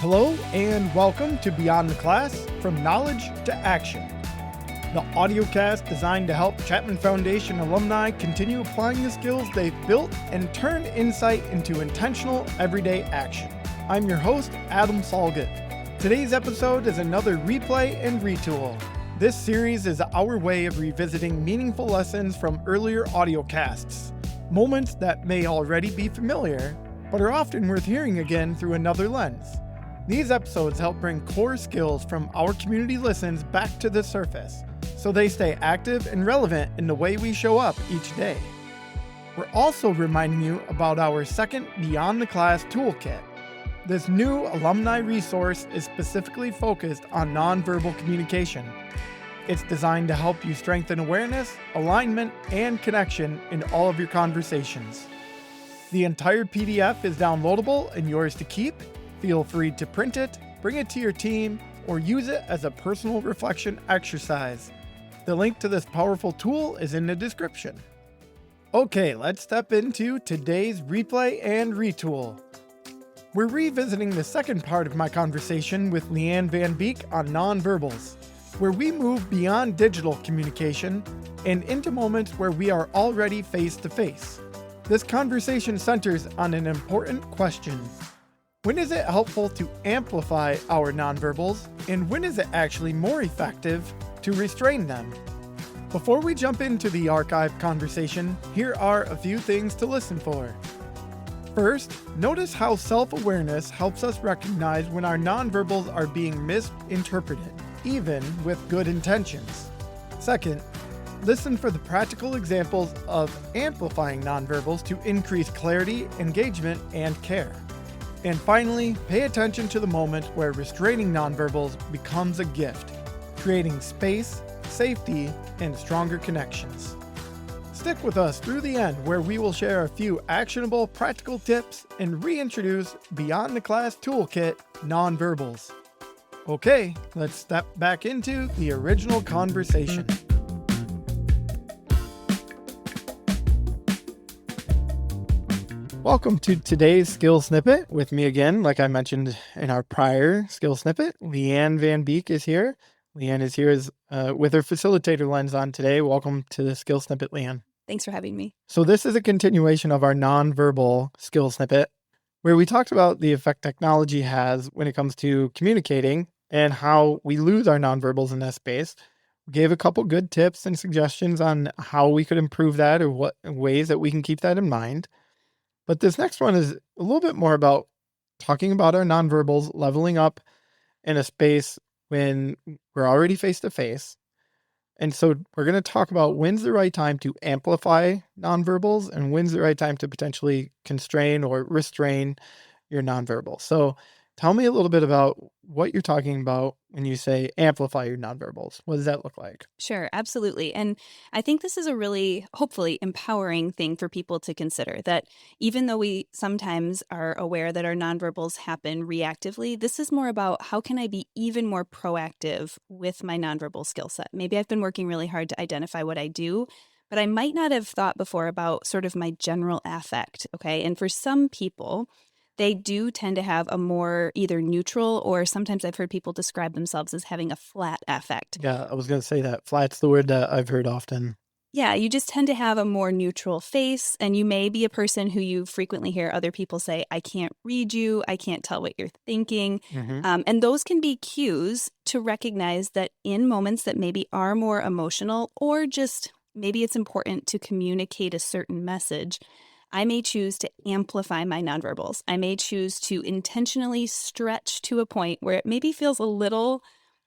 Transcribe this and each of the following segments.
Hello and welcome to Beyond the Class, From Knowledge to Action, the audiocast designed to help Chapman Foundation alumni continue applying the skills they've built and turn insight into intentional everyday action. I'm your host, Adam Salget. Today's episode is another Replay and Retool. This series is our way of revisiting meaningful lessons from earlier audiocasts, moments that may already be familiar, but are often worth hearing again through another lens. These episodes help bring core skills from our community listens back to the surface, so they stay active and relevant in the way we show up each day. We're also reminding you about our second Beyond the Class toolkit. This new alumni resource is specifically focused on nonverbal communication. It's designed to help you strengthen awareness, alignment, and connection in all of your conversations. The entire PDF is downloadable and yours to keep. Feel free to print it, bring it to your team, or use it as a personal reflection exercise. The link to this powerful tool is in the description. Okay, let's step into today's Replay and Retool. We're revisiting the second part of my conversation with Leanne Van Beek on nonverbals, where we move beyond digital communication and into moments where we are already face-to-face. This conversation centers on an important question. When is it helpful to amplify our nonverbals, and when is it actually more effective to restrain them? Before we jump into the archive conversation, here are a few things to listen for. First, notice how self-awareness helps us recognize when our nonverbals are being misinterpreted, even with good intentions. Second, listen for the practical examples of amplifying nonverbals to increase clarity, engagement, and care. And finally, pay attention to the moment where restraining nonverbals becomes a gift, creating space, safety, and stronger connections. Stick with us through the end, where we will share a few actionable practical tips and reintroduce Beyond the Class Toolkit nonverbals. Okay, let's step back into the original conversation. Welcome to today's skill snippet with me again. Like I mentioned in our prior skill snippet, Leanne Van Beek is here. Leanne is here with her facilitator lens on today. Welcome to the skill snippet, Leanne. Thanks for having me. So this is a continuation of our nonverbal skill snippet, where we talked about the effect technology has when it comes to communicating and how we lose our nonverbals in that space. We gave a couple good tips and suggestions on how we could improve that or what ways that we can keep that in mind. But this next one is a little bit more about talking about our nonverbals, leveling up in a space when we're already face-to-face. And so we're going to talk about when's the right time to amplify nonverbals and when's the right time to potentially constrain or restrain your nonverbals. So tell me a little bit about what you're talking about when you say amplify your nonverbals. What does that look like? Sure, absolutely. And I think this is a really, hopefully, empowering thing for people to consider, that even though we sometimes are aware that our nonverbals happen reactively, this is more about how can I be even more proactive with my nonverbal skill set. Maybe I've been working really hard to identify what I do, but I might not have thought before about sort of my general affect, okay? And for some people, they do tend to have a more either neutral or sometimes I've heard people describe themselves as having a flat affect. Yeah, I was going to say that. Flat's the word that I've heard often. Yeah, you just tend to have a more neutral face, and you may be a person who you frequently hear other people say, I can't read you, I can't tell what you're thinking. And those can be cues to recognize that in moments that maybe are more emotional or just maybe it's important to communicate a certain message, I may choose to amplify my nonverbals. I may choose to intentionally stretch to a point where it maybe feels a little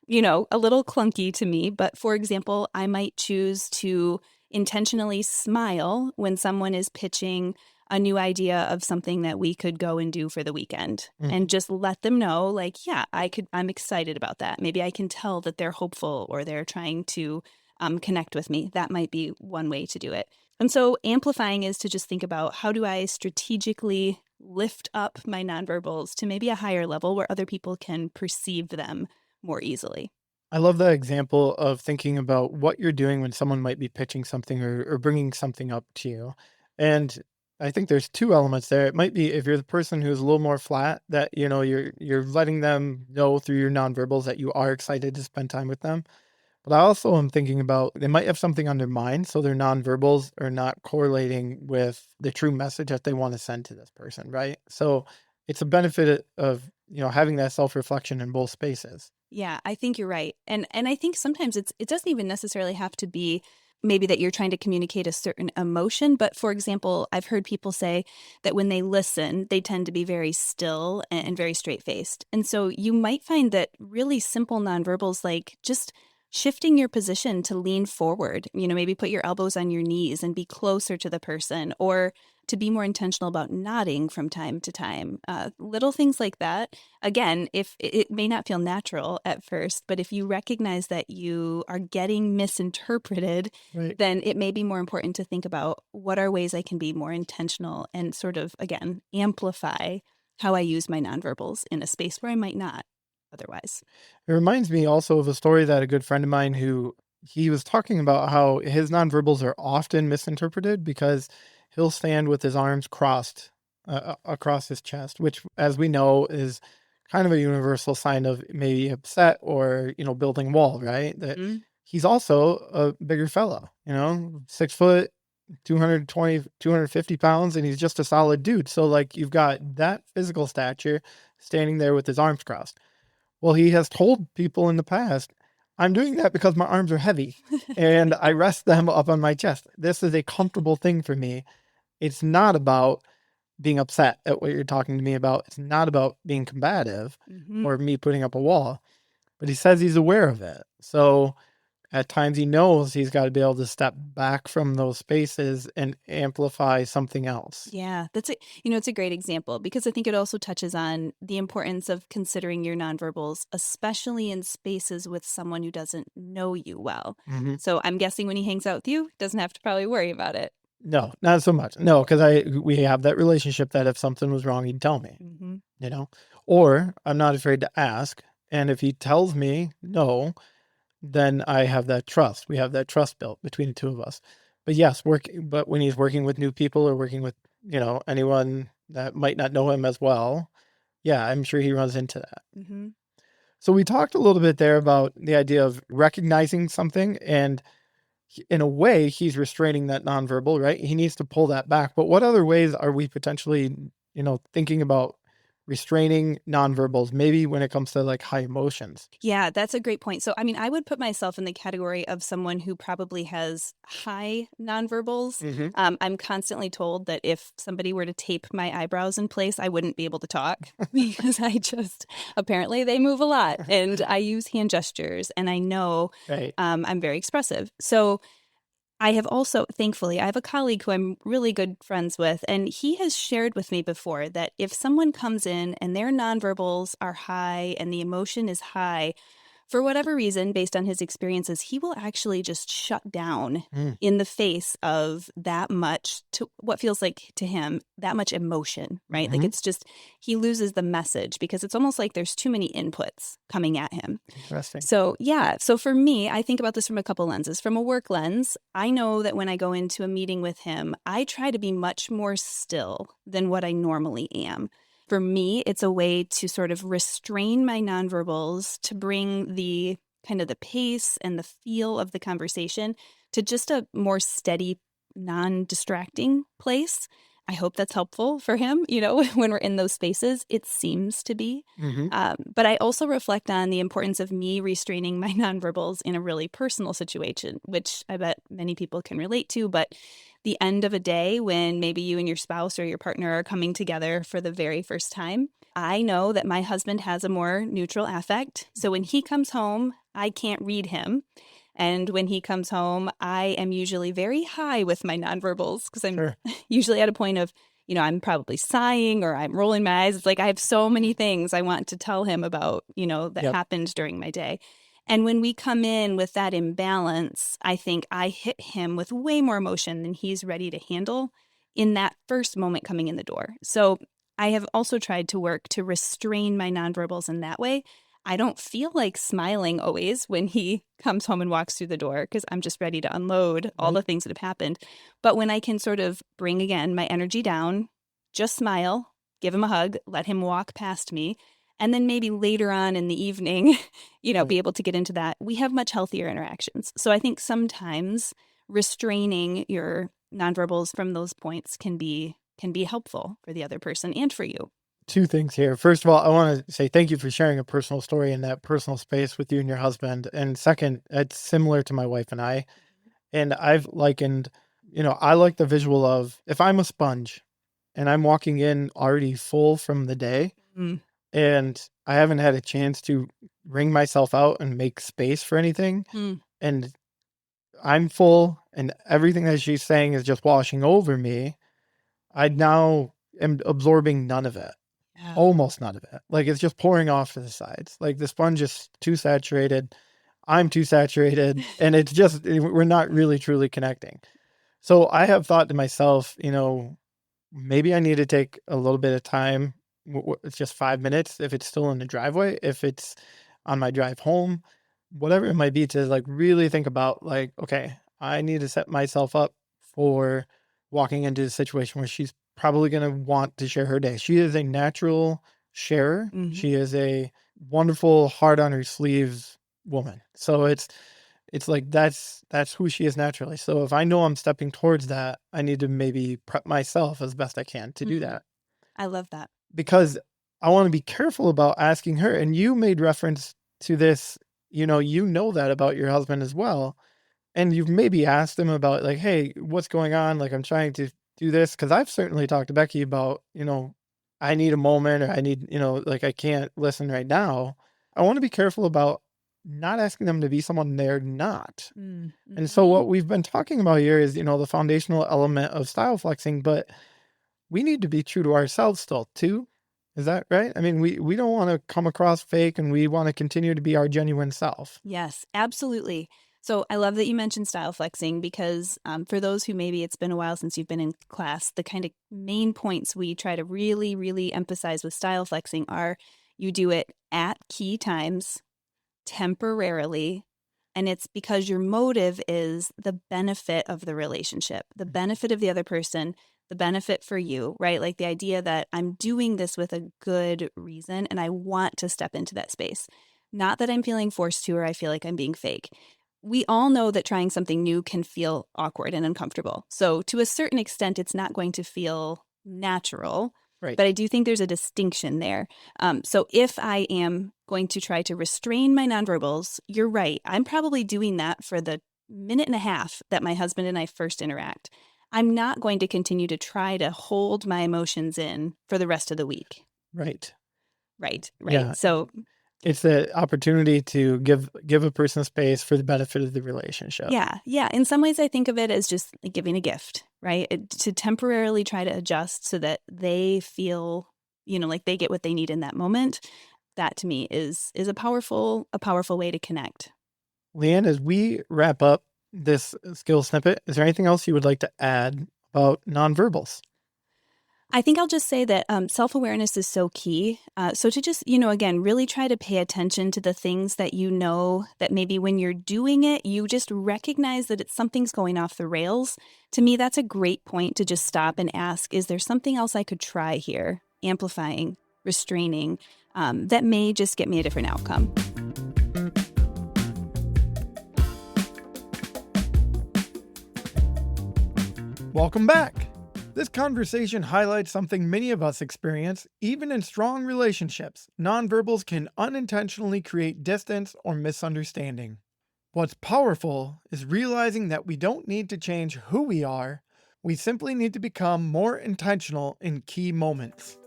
clunky to me. But for example, I might choose to intentionally smile when someone is pitching a new idea of something that we could go and do for the weekend and just let them know, like, yeah, I'm excited about that. Maybe I can tell that they're hopeful or they're trying to connect with me. That might be one way to do it. And so amplifying is to just think about how do I strategically lift up my nonverbals to maybe a higher level where other people can perceive them more easily. I love that example of thinking about what you're doing when someone might be pitching something or bringing something up to you. And I think there's two elements there. It might be if you're the person who's a little more flat, that, you're letting them know through your nonverbals that you are excited to spend time with them. But I also am thinking about they might have something on their mind, so their nonverbals are not correlating with the true message that they want to send to this person, right? So it's a benefit of, having that self-reflection in both spaces. Yeah, I think you're right. And I think sometimes it doesn't even necessarily have to be maybe that you're trying to communicate a certain emotion, but for example, I've heard people say that when they listen, they tend to be very still and very straight-faced. And so you might find that really simple nonverbals like just shifting your position to lean forward, maybe put your elbows on your knees and be closer to the person, or to be more intentional about nodding from time to time. Little things like that. Again, if it may not feel natural at first, but if you recognize that you are getting misinterpreted, Right. then it may be more important to think about what are ways I can be more intentional and sort of, again, amplify how I use my nonverbals in a space where I might not otherwise. It reminds me also of a story that a good friend of mine who he was talking about how his nonverbals are often misinterpreted because he'll stand with his arms crossed across his chest, which, as we know, is kind of a universal sign of maybe upset or, building wall, right? That Mm. he's also a bigger fellow, 6 foot, 220, 250 pounds, and he's just a solid dude. So like you've got that physical stature standing there with his arms crossed. Well, he has told people in the past, I'm doing that because my arms are heavy and I rest them up on my chest. This is a comfortable thing for me. It's not about being upset at what you're talking to me about. It's not about being combative Mhm. or me putting up a wall, but he says he's aware of it. So at times he knows he's got to be able to step back from those spaces and amplify something else. Yeah, it's a great example because I think it also touches on the importance of considering your nonverbals, especially in spaces with someone who doesn't know you well. Mhm. So I'm guessing when he hangs out with you, doesn't have to probably worry about it. No, not so much. No, because we have that relationship that if something was wrong, he'd tell me, Hmm. you know, or I'm not afraid to ask. And if he tells me no, then I have that trust. We have that trust built between the two of us. But yes, but when he's working with new people or working with, anyone that might not know him as well, yeah, I'm sure he runs into that. Hmm. So we talked a little bit there about the idea of recognizing something, and in a way he's restraining that nonverbal, right? He needs to pull that back. But what other ways are we potentially, thinking about restraining nonverbals, maybe when it comes to like high emotions? Yeah, that's a great point. So, I mean, I would put myself in the category of someone who probably has high nonverbals. Mm-hmm. I'm constantly told that if somebody were to tape my eyebrows in place, I wouldn't be able to talk because apparently they move a lot and I use hand gestures and I know Right. I'm very expressive. So, I have also, thankfully, I have a colleague who I'm really good friends with, and he has shared with me before that if someone comes in and their nonverbals are high and the emotion is high, for whatever reason, based on his experiences, he will actually just shut down Mm. in the face of that much, to what feels like to him, that much emotion, right? Like Mm-hmm. it's just, he loses the message because it's almost like there's too many inputs coming at him. Interesting. So, yeah. So for me, I think about this from a couple lenses. From a work lens, I know that when I go into a meeting with him, I try to be much more still than what I normally am. For me, it's a way to sort of restrain my nonverbals to bring the kind of the pace and the feel of the conversation to just a more steady, non-distracting place. I hope that's helpful for him, when we're in those spaces. It seems to be. Mm-hmm. But I also reflect on the importance of me restraining my nonverbals in a really personal situation, which I bet many people can relate to. But the end of a day when maybe you and your spouse or your partner are coming together for the very first time, I know that my husband has a more neutral affect. So when he comes home, I can't read him. And when he comes home, I am usually very high with my nonverbals because I'm Sure. usually at a point of, I'm probably sighing or I'm rolling my eyes. It's like I have so many things I want to tell him about, that Yep. happened during my day. And when we come in with that imbalance, I think I hit him with way more emotion than he's ready to handle in that first moment coming in the door. So I have also tried to work to restrain my nonverbals in that way. I don't feel like smiling always when he comes home and walks through the door because I'm just ready to unload all the things that have happened. But when I can sort of bring, again, my energy down, just smile, give him a hug, let him walk past me, and then maybe later on in the evening, be able to get into that, we have much healthier interactions. So I think sometimes restraining your nonverbals from those points can be helpful for the other person and for you. Two things here. First of all, I want to say thank you for sharing a personal story in that personal space with you and your husband. And second, it's similar to my wife and I. And I've likened, I like the visual of if I'm a sponge and I'm walking in already full from the day and I haven't had a chance to wring myself out and make space for anything. And I'm full and everything that she's saying is just washing over me. I now am absorbing none of it. Almost none of it. Like it's just pouring off to the sides. Like the sponge is too saturated. I'm too saturated. And it's just, we're not really truly connecting. So I have thought to myself, maybe I need to take a little bit of time. It's just 5 minutes. If it's still in the driveway, if it's on my drive home, whatever it might be, to like really think about like, okay, I need to set myself up for walking into a situation where she's probably going to want to share her day. She is a natural sharer. She is a wonderful heart on her sleeves woman. So it's like, that's who she is naturally. So if I know I'm stepping towards that, I need to maybe prep myself as best I can to do that. I love that. Because I want to be careful about asking her. And you made reference to this, you know that about your husband as well. And you've maybe asked him about like, hey, what's going on? Like I'm trying to do this. Cause I've certainly talked to Becky about, I need a moment or I need, like I can't listen right now. I want to be careful about not asking them to be someone they're not. And so what we've been talking about here is, the foundational element of style flexing, but we need to be true to ourselves still too. Is that right? I mean, we don't want to come across fake and we want to continue to be our genuine self. Yes, absolutely. So I love that you mentioned style flexing because for those who maybe it's been a while since you've been in class, the kind of main points we try to really, really emphasize with style flexing are you do it at key times, temporarily, and it's because your motive is the benefit of the relationship, the benefit of the other person, the benefit for you, right? Like the idea that I'm doing this with a good reason and I want to step into that space. Not that I'm feeling forced to or I feel like I'm being fake. We all know that trying something new can feel awkward and uncomfortable. So to a certain extent, it's not going to feel natural. Right. But I do think there's a distinction there. So if I am going to try to restrain my nonverbals, you're right. I'm probably doing that for the minute and a half that my husband and I first interact. I'm not going to continue to try to hold my emotions in for the rest of the week. Right. Yeah. So it's the opportunity to give a person space for the benefit of the relationship. Yeah. In some ways, I think of it as just like giving a gift, right? To temporarily try to adjust so that they feel, like they get what they need in that moment. That to me is a powerful way to connect. Leanne, as we wrap up this skill snippet, is there anything else you would like to add about nonverbals? I think I'll just say that self-awareness is so key. So to just, again, really try to pay attention to the things that that maybe when you're doing it, you just recognize that something's going off the rails. To me, that's a great point to just stop and ask, is there something else I could try here? Amplifying, restraining, that may just get me a different outcome. Welcome back. This conversation highlights something many of us experience, even in strong relationships. Nonverbals can unintentionally create distance or misunderstanding. What's powerful is realizing that we don't need to change who we are, we simply need to become more intentional in key moments.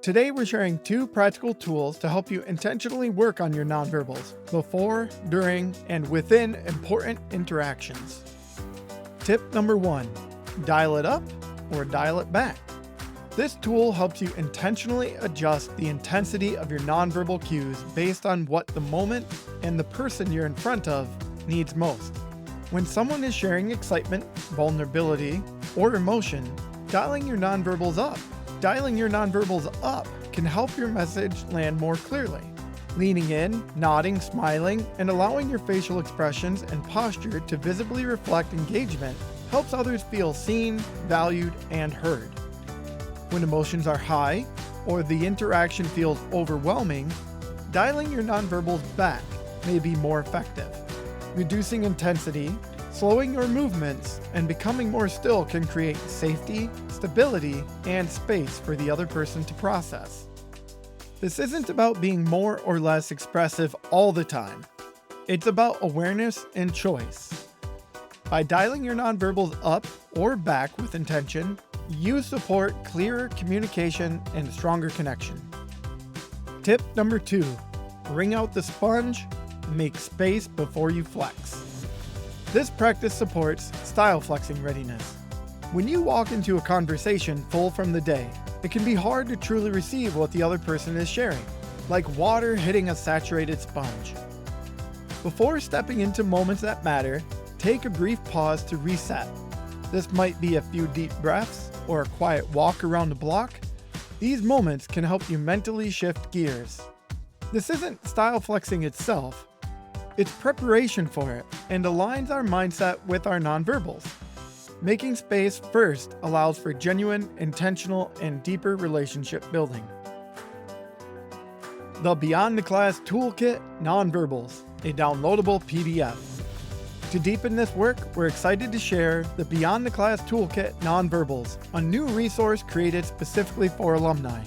Today we're sharing 2 practical tools to help you intentionally work on your nonverbals before, during, and within important interactions. Tip number 1, dial it up or dial it back. This tool helps you intentionally adjust the intensity of your nonverbal cues based on what the moment and the person you're in front of needs most. When someone is sharing excitement, vulnerability, or emotion, dialing your nonverbals up can help your message land more clearly. Leaning in, nodding, smiling, and allowing your facial expressions and posture to visibly reflect engagement helps others feel seen, valued, and heard. When emotions are high or the interaction feels overwhelming, dialing your nonverbals back may be more effective. Reducing intensity, slowing your movements, and becoming more still can create safety, stability, and space for the other person to process. This isn't about being more or less expressive all the time. It's about awareness and choice. By dialing your nonverbals up or back with intention, you support clearer communication and stronger connection. Tip number 2, bring out the sponge, make space before you flex. This practice supports style flexing readiness. When you walk into a conversation full from the day, it can be hard to truly receive what the other person is sharing, like water hitting a saturated sponge. Before stepping into moments that matter, take a brief pause to reset. This might be a few deep breaths or a quiet walk around the block. These moments can help you mentally shift gears. This isn't style flexing itself, it's preparation for it and aligns our mindset with our nonverbals. Making space first allows for genuine, intentional, and deeper relationship building. The Beyond the Class Toolkit Nonverbals, a downloadable PDF. To deepen this work, we're excited to share the Beyond the Class Toolkit Nonverbals, a new resource created specifically for alumni.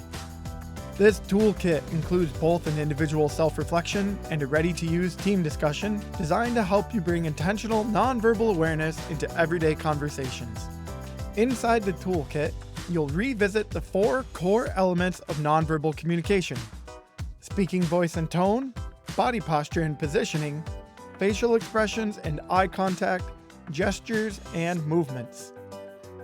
This toolkit includes both an individual self-reflection and a ready-to-use team discussion designed to help you bring intentional nonverbal awareness into everyday conversations. Inside the toolkit, you'll revisit the 4 core elements of nonverbal communication: speaking voice and tone, body posture and positioning, facial expressions and eye contact, gestures, and movements.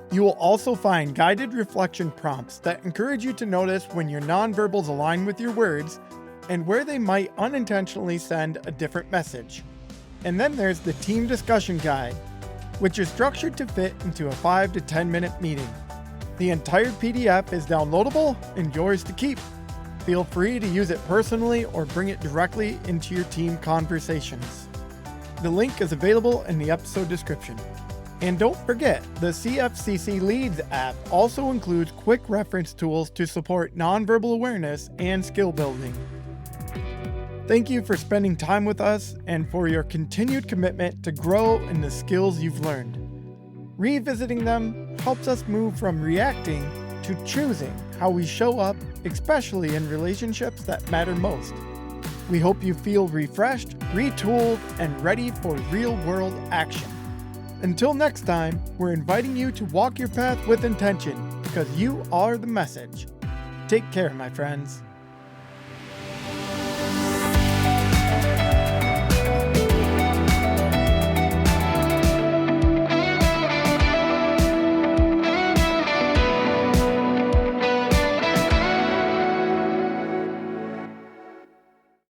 You will also find guided reflection prompts that encourage you to notice when your nonverbals align with your words and where they might unintentionally send a different message. And then there's the team discussion guide, which is structured to fit into a 5 to 10 minute meeting. The entire PDF is downloadable and yours to keep. Feel free to use it personally or bring it directly into your team conversations. The link is available in the episode description. And don't forget, the CFCC Leads app also includes quick reference tools to support nonverbal awareness and skill building. Thank you for spending time with us and for your continued commitment to grow in the skills you've learned. Revisiting them helps us move from reacting to choosing how we show up, especially in relationships that matter most. We hope you feel refreshed, retooled, and ready for real-world action. Until next time, we're inviting you to walk your path with intention because you are the message. Take care, my friends.